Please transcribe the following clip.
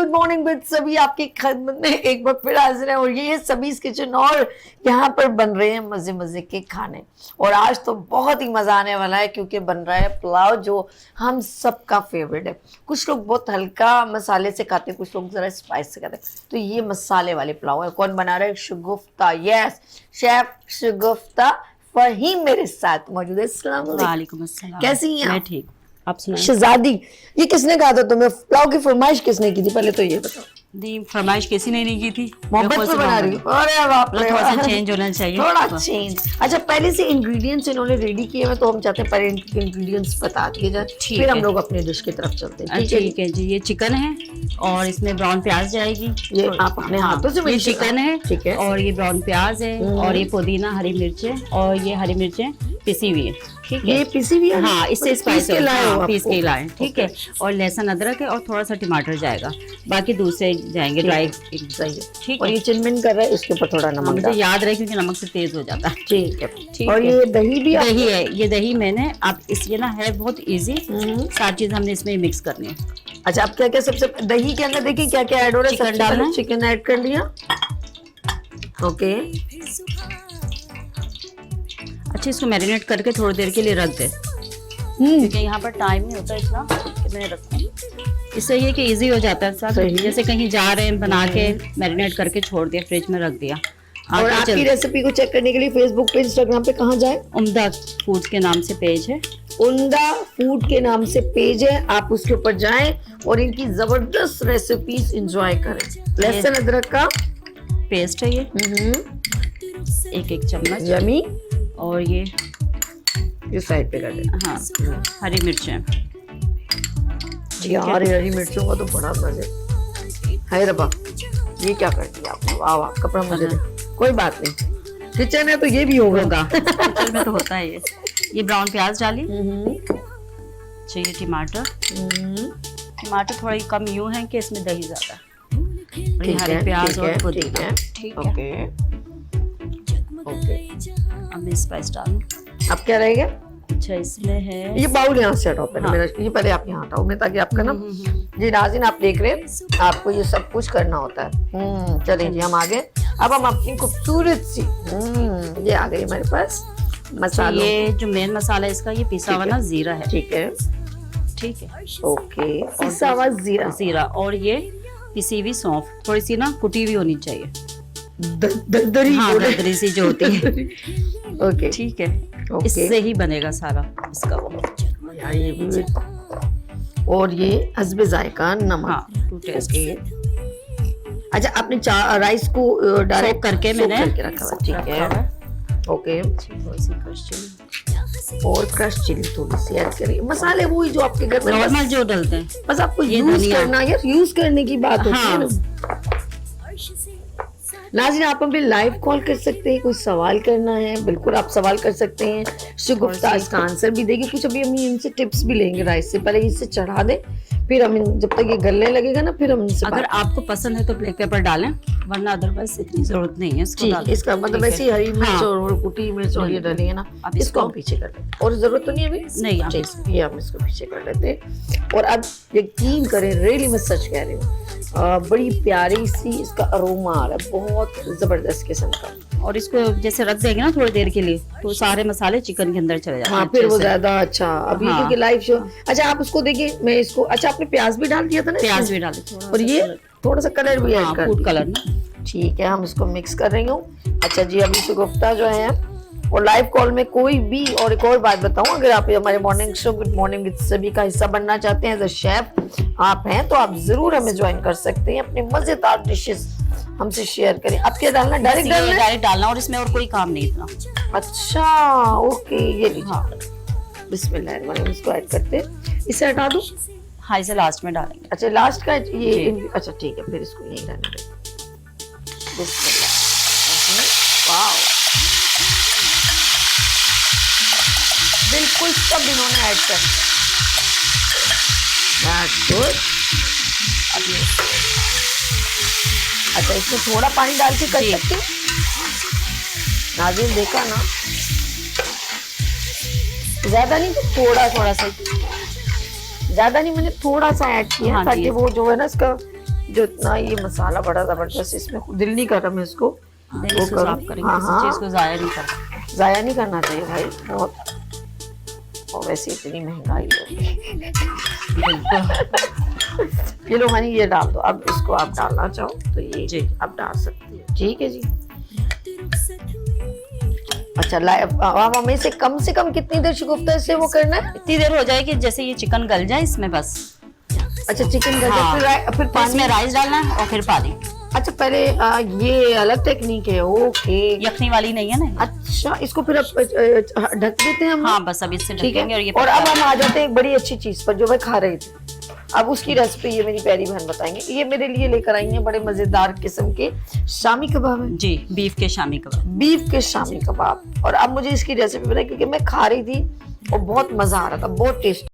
Good morning with सभी आपकी खिदमत में एक बार फिर हाजिर है और ये है सबीज किचन और यहाँ पर बन रहे हैं मजे मजे के खाने। और आज तो बहुत ही मजा आने वाला है क्योंकि बन रहा है पुलाव जो हम सबका फेवरेट है। कुछ लोग बहुत हल्का मसाले से खाते हैं, कुछ लोग जरा स्पाइस से खाते हैं, तो ये मसाले वाले पुलाव है। कौन बना रहा है? शगुफ्ता। यस, शेफ शगुफ्ता फहीम मेरे साथ मौजूद है। अस्सलाम वालेकुम। कैसी हैं मैं आप? ठीक। आप सुनाइए। शहजादी, ये किसने कहा था तुम्हें? पुलाव की फरमाइश किसने की थी? पहले तो ये बताओ। दी फरमाइश किसी ने नहीं की थी, मोहब्बत से बना रही हूँ। अरे बाप रे, थोड़ा सा चेंज होना चाहिए। थोड़ा चेंज। अच्छा, पहले से इंग्रेडिएंट्स इन्होंने रेडी किए हैं तो हम चाहते हैं पहले इनके इंग्रेडिएंट्स बता दिए जाए, फिर हम लोग अपने डिश की तरफ चलते हैं। ठीक है जी। ये चिकन है और इसमें ब्राउन प्याज जाएगी। ये आप अपने हाथों से ये चिकन है, ठीक है। और ये ब्राउन प्याज है और ये पुदीना, हरी मिर्चें, और ये हरी मिर्चें पिसी हुई है। ठीक है, ये पिसी हुई है। हाँ, इससे स्पाइस के लाए हो? पीस के लाए। ठीक है, और लहसुन अदरक है और थोड़ा सा टमाटर जाएगा, बाकी दूसरे जाएंगे ड्राई। सही है। ठीक और है, ये चिनमिन कर रहा है, इसके ऊपर थोड़ा नमक मुझे डाल। याद रहे क्योंकि नमक से तेज हो जाता है। ठीक है। ठीक और है। ये दही भी दही है, ये दही मैंने आप इसलिए ना है बहुत इजी, सारी चीज हमने इसमें मिक्स करनी है। अच्छा, आप क्या क्या सबसे दही के अंदर देखिए क्या क्या ऐड हो रहा है। चिकन डालना है। चिकन ऐड कर लिया। ओके, अच्छा, इसको मैरिनेट करके थोड़ी देर के लिए रख दे, क्योंकि यहाँ पर टाइम नहीं होता इतना कि मैं रखूँ। इससे ये कि इजी हो जाता है सब। जैसे कहीं जा रहे हैं, बना के मैरिनेट करके छोड़ दिया, फ्रिज में रख दिया। और आपकी रेसिपी को चेक करने के लिए फेसबुक पे, इंस्टाग्राम पे कहाँ जाए? उम्दा फूड के नाम से पेज है। उम्दा फूड के नाम से पेज है, आप उसके ऊपर जाएं और इनकी जबरदस्त रेसिपीज एंजॉय करें। लहसुन अदरक का पेस्ट है ये, एक चम्मच। यमी। और ये साइड पे कर दें। हाँ, हरी मिर्चें। यार हरी मिर्चों का तो बड़ा मजे है रबा। ये क्या कर दिया आपने? वाह वाह, कपड़ा मुझे दे। कोई बात नहीं, किचन है तो ये भी होगा। किचन में तो होता है ये ब्राउन प्याज डाली। चाहिए टमाटर। टमाटर थोड़ी कम यूं है कि इसमें दही ज्यादा है। हरी प्याज और पुदीना। ठीक है, ओके। अब मैं स्पाइस डालूं। अब क्या रहेगा? अच्छा, इसमें है ये बाउल यहाँ से हटाओ पहले। मेरा ये पहले आप यहाँ हटाओ मैं, ताकि आपका ना जी नाज़रीन, आप देख रहे हैं, आपको ये सब कुछ करना होता है। चलिए जी, हम आगे। अब हम अपनी खूबसूरत सी ये आ गई हमारे पास मसाला। ये जो मेन मसाला है इसका, ये पिसा हुआ ना जीरा है। ठीक है, ठीक है, ओके। पिसा हुआ जीरा और ये पिसी हुई सौंफ, थोड़ी सी ना कुटी हुई होनी चाहिए, दरदरी। हाँ, दरदरी सी जो होती है। ओके, ठीक है, इससे ही बनेगा सारा इसका वो। यार ये भी। और ये हस्बे जायका नमक। हाँ, टू टेस्ट। अच्छा, आपने राइस को डायरेक्ट करके मैंने रखा हुआ। ठीक है, ओके। और क्रश चिली थोड़ी सी ऐड करिए। मसाले वही जो आपके घर में नॉर्मल जो डलते हैं, बस आपको यूज करना है। यूज करने की बात होती है ना। नाज़रीन, आप हमें लाइव कॉल कर सकते हैं, कोई सवाल करना है बिल्कुल आप सवाल कर सकते हैं। शगुफ्ता इसका आंसर भी देगी। कुछ अभी हम इनसे टिप्स भी लेंगे। राइस से पहले इसे चढ़ा दें, फिर हम जब तक ये गलने लगेगा ना, फिर हम इनसे अगर आपको पसंद है तो ब्लैक पेपर डालें, वरना अदरवाइज इतनी जरूरत नहीं है इसको डालने। इसका मतलब ऐसी हरी मिर्च और कुटी मिर्च और ये डालेंगे ना। अब इसको हम पीछे कर लें, और जरूरत तो नहीं है अभी। नहीं, ये हम इसको पीछे कर लेते हैं। और अब यकीन करें, रियली मैं सच कह रही हूँ, बड़ी प्यारी सी इसका अरोमा आ रहा है, बहुत जबरदस्त किस्म का। और इसको जैसे रख देंगे ना थोड़ी देर के लिए, तो सारे मसाले चिकन के अंदर चले जाते हैं। हाँ, फिर वो ज्यादा अच्छा। अभी क्योंकि लाइव शो। अच्छा, आप उसको देखिए, मैं इसको, अच्छा आपने प्याज भी डाल दिया था ना? प्याज भी डाले, और ये थोड़ा सा कलर भी ऐड कर फूड कलर ना। ठीक है, हम इसको मिक्स कर रही हूँ। अच्छा जी, अभी शगुफ्ता जो है, और लाइव कॉल में कोई भी, और एक और बात बताऊं, अगर आप हमारे morning show good morning with सभी का हिस्सा बनना चाहते हैं, एज अ शेफ आप हैं, तो आप जरूर हमें ज्वाइन कर सकते हैं। अपने मजेदार डिशेस हमसे शेयर करें। आप क्या डालना? डायरेक्ट डालना, और इसमें और कोई काम नहीं इतना। अच्छा, ओके। ये लीजिए, बिस्मिल्लाह, इसको ऐड करते हैं। इसे हटा दूं? हाँ, इसे लास्ट में डालेंगे। अच्छा, लास्ट का ये। अच्छा ठीक है, फिर इसको यही डालना है। बिस्मिल्लाह। वाओ, बिल्कुल सब इन्होंने ऐड कर दिया। That's good। अब ये, अच्छा, इसमें थोड़ा पानी डाल के कर सकते हैं। नाज़रीन देखा ना, ज्यादा नहीं, तो थोड़ा सा, ज्यादा नहीं, मैंने थोड़ा सा ऐड किया, ताकि वो जो है ना इसका जो इतना ये मसाला बड़ा जबरदस्त, इसमें दिल नहीं कर रहा मैं इसको नहीं, वो इसको करूं। साफ करेंगे, हाँ, किसी हाँ। चीज को जाया नहीं करना। जाया नहीं करना चाहिए भाई, बहुत। और वैसे इतनी महंगाई हो गई। ये लो हनी, ये डाल दो। अब इसको आप डालना चाहो तो ये जी। आप डाल सकते हो, ठीक है जी। अच्छा अब हमें से कम कितनी देर शुगुफ्ता से वो करना है? इतनी देर हो जाएगी जैसे ये चिकन गल जाए इसमें बस। अच्छा चिकन गल हाँ। फिर फिर पानी इसमें राइस डालना है और फिर पानी। अच्छा पहले ये अलग टेक्निक है, ओके। यखनी वाली नहीं है ना। अच्छा इसको फिर अब ढक देते हैं हम। हाँ बस अब इससे ठीक ढकेंगे। है। और ये और अब हम आ जाते हैं एक बड़ी अच्छी चीज पर जो मैं खा रही थी। अब उसकी रेसिपी ये मेरी प्यारी बहन बताएंगे। ये मेरे लिए लेकर आई हैं बड़े मजेदार किस्म के शामी कबाब है। जी, बीफ के शामी कबाब। बीफ के शामी कबाब। और अब मुझे इसकी रेसिपी बताएं क्योंकि मैं खा रही थी और बहुत मजा आ रहा था, बहुत टेस्ट।